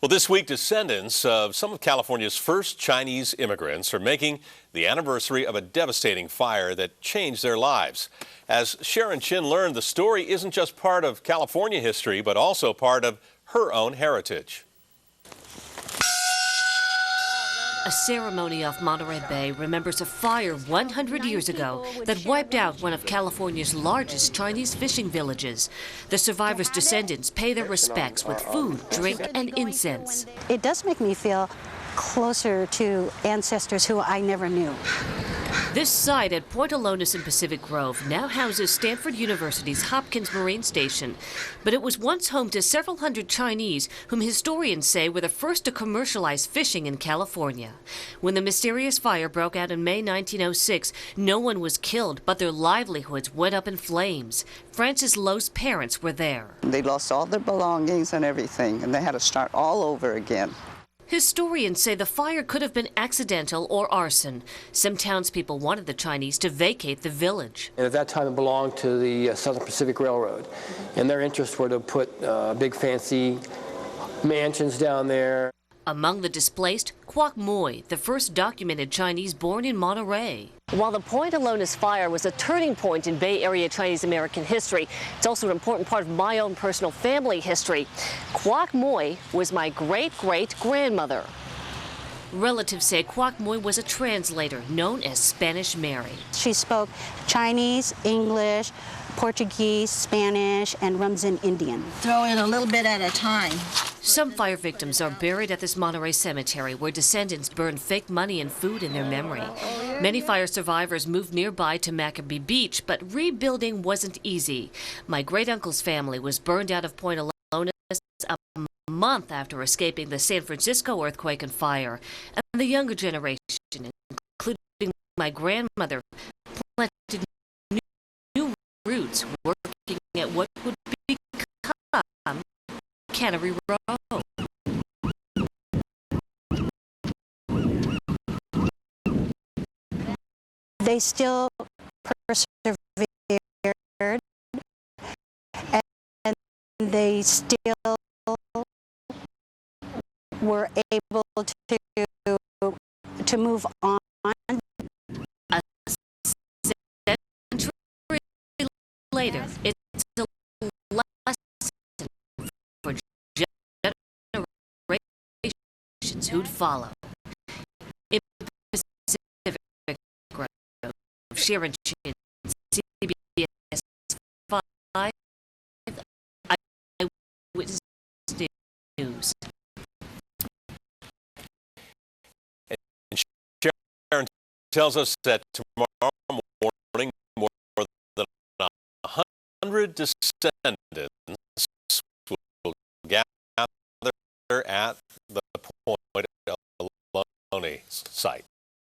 Well, this week, descendants of some of California's first Chinese immigrants are making the anniversary of a devastating fire that changed their lives. As Sharon Chin learned, the story isn't just part of California history, but also part of her own heritage. A ceremony off Monterey Bay remembers a fire 100 years ago that wiped out one of California's largest Chinese fishing villages. The survivors' descendants pay their respects with food, drink, and incense. It does make me feel closer to ancestors who I never knew. This site at Point Alonis in Pacific Grove now houses Stanford University's Hopkins Marine Station, but it was once home to several hundred Chinese whom historians say were the first to commercialize fishing in California. When the mysterious fire broke out in May 1906, no one was killed, but their livelihoods went up in flames. Francis Lowe's parents were there. They lost all their belongings and everything, and they had to start all over again. Historians say the fire could have been accidental or arson. Some townspeople wanted the Chinese to vacate the village. And at that time, it belonged to the Southern Pacific Railroad, and their interests were to put big fancy mansions down there. Among the displaced, Kwok Moi, the first documented Chinese born in Monterey. While the Point Alonis fire was a turning point in Bay Area Chinese-American history, it's also an important part of my own personal family history. Kwok Moi was my great-great-grandmother. Relatives say Kwok Moi was a translator known as Spanish Mary. She spoke Chinese, English, Portuguese, Spanish, and Rumsen Indian. Throw in a little bit at a time. Some fire victims are buried at this Monterey cemetery where descendants burned fake money and food in their memory. Many fire survivors moved nearby to Maccabee Beach, but rebuilding wasn't easy. My great-uncle's family was burned out of Point Alonis a month after escaping the San Francisco earthquake and fire. And the younger generation, including my grandmother, planted new roots, working at what would become Cannery Row. They still persevered, and they still were able to move on. A century later, it's a lesson for generations who'd follow. In Pacific Grove, Sharon Chin, CBS 5, Eyewitness News. Sharon tells us that tomorrow morning, more than 100 descendants will gather at the Point Alonis site.